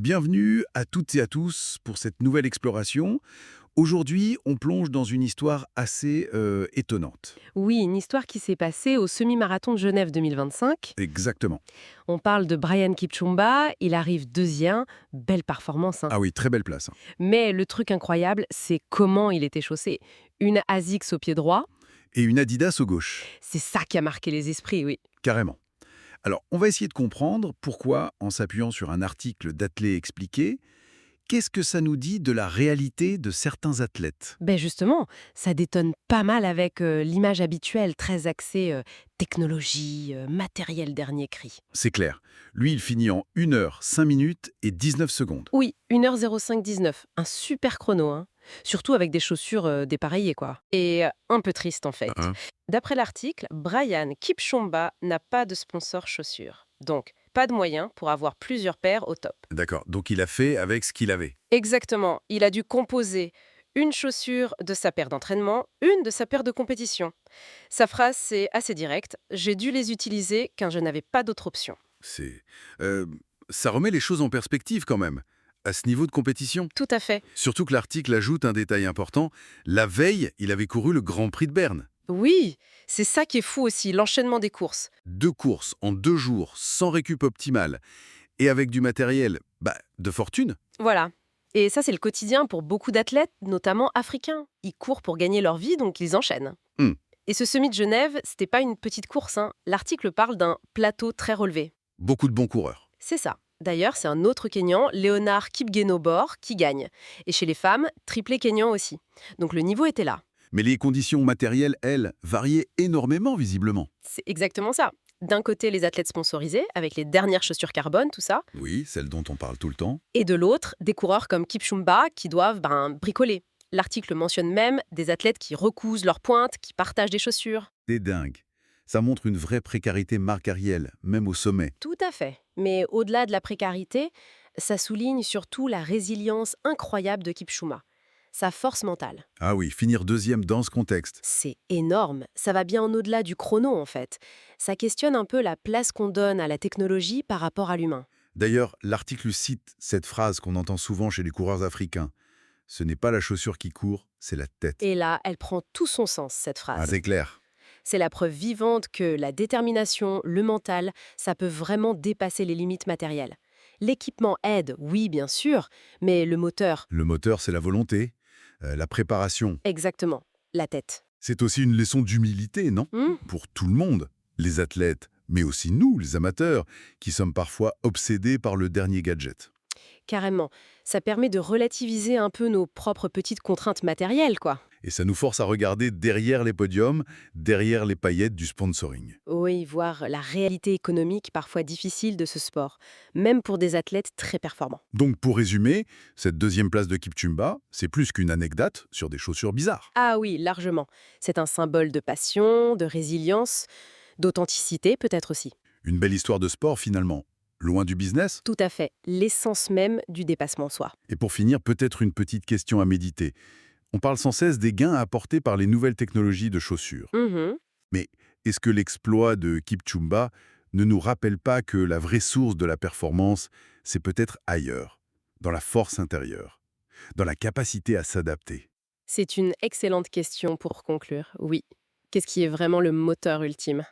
Bienvenue à toutes et à tous pour cette nouvelle exploration. Aujourd'hui, on plonge dans une histoire assez étonnante. Oui, une histoire qui s'est passée au semi-marathon de Genève 2025. Exactement. On parle de Brian Kipchumba, il arrive deuxième, belle performance, hein. Ah oui, très belle place, hein. Mais le truc incroyable, c'est comment il était chaussé. Une ASICS au pied droit, Et une Adidas au gauche, c'est ça qui a marqué les esprits, oui. carrément. Alors, on va essayer de comprendre pourquoi, en s'appuyant sur un article d'Athlé expliqué, qu'est-ce que ça nous dit de la réalité de certains athlètes? Ben justement, ça détonne pas mal avec l'image habituelle, très axée technologie, matériel dernier cri. C'est clair. Lui, il finit en 1 heure, 5 minutes et 19 secondes. Oui, 1h05-19, un super chrono, hein. Surtout avec des chaussures dépareillées, quoi. Et un peu triste, en fait. Hein. D'après l'article, Brian Kipchumba n'a pas de sponsor chaussures. Donc, pas de moyen pour avoir plusieurs paires au top. D'accord, donc il a fait avec ce qu'il avait. Exactement, il a dû composer une chaussure de sa paire d'entraînement, une de sa paire de compétition. Sa phrase, c'est assez direct: j'ai dû les utiliser car je n'avais pas d'autre option. C'est, euh, Ça remet les choses en perspective quand même, à ce niveau de compétition. Tout à fait. Surtout que l'article ajoute un détail important. La veille, il avait couru le Grand Prix de Berne. Oui, c'est ça qui est fou aussi, l'enchaînement des courses. 2 courses en 2 jours, sans récup optimale, et avec du matériel, de fortune. Voilà. Et ça, c'est le quotidien pour beaucoup d'athlètes, notamment africains. Ils courent pour gagner leur vie, donc ils enchaînent. Hmm. Et ce semi de Genève, c'était pas une petite course, hein. L'article parle d'un plateau très relevé. Beaucoup de bons coureurs. C'est ça. D'ailleurs, c'est un autre Kenyan, Léonard Kipgenobor, qui gagne. Et chez les femmes, triplé Kenyan aussi. Donc le niveau était là. Mais les conditions matérielles, elles, variaient énormément visiblement. C'est exactement ça. D'un côté, les athlètes sponsorisés, avec les dernières chaussures carbone, tout ça. Oui, celles dont on parle tout le temps. Et de l'autre, des coureurs comme Kipchumba qui doivent bricoler. L'article mentionne même des athlètes qui recousent leurs pointes, qui partagent des chaussures. C'est dingue. Ça montre une vraie précarité marcarielle, même au sommet. Tout à fait. Mais au-delà de la précarité, ça souligne surtout la résilience incroyable de Kipchumba. Sa force mentale. Ah oui, finir deuxième dans ce contexte. C'est énorme. Ça va bien en au-delà du chrono, en fait. Ça questionne un peu la place qu'on donne à la technologie par rapport à l'humain. D'ailleurs, l'article cite cette phrase qu'on entend souvent chez les coureurs africains. Ce n'est pas la chaussure qui court, c'est la tête. Et là, elle prend tout son sens, cette Ah, phrase. c'est clair. C'est la preuve vivante que la détermination, le mental, ça peut vraiment dépasser les limites matérielles. L'équipement aide, oui, bien sûr, mais le moteur, Le moteur, c'est la volonté, la préparation. exactement, la tête. C'est aussi une leçon d'humilité, non? Hmm. Pour tout le monde, les athlètes, mais aussi nous, les amateurs, qui sommes parfois obsédés par le dernier gadget. Carrément. Ça permet de relativiser un peu nos propres petites contraintes matérielles, quoi. Et ça nous force à regarder derrière les podiums, derrière les paillettes du sponsoring. Oui, voir la réalité économique parfois difficile de ce sport, même pour des athlètes très performants. Donc pour résumer, cette deuxième place de Kipchumba, c'est plus qu'une anecdote sur des chaussures bizarres. Ah oui, largement. C'est un symbole de passion, de résilience, d'authenticité peut-être aussi. Une belle histoire de sport finalement, loin du business. Tout à fait, l'essence même du dépassement soi. Et pour finir, peut-être une petite question à méditer. On parle sans cesse des gains apportés par les nouvelles technologies de chaussures. Mhm. Mais est-ce que l'exploit de Kipchumba ne nous rappelle pas que la vraie source de la performance, c'est peut-être ailleurs, dans la force intérieure, dans la capacité à s'adapter? C'est une excellente question pour conclure, oui. Qu'est-ce qui est vraiment le moteur ultime?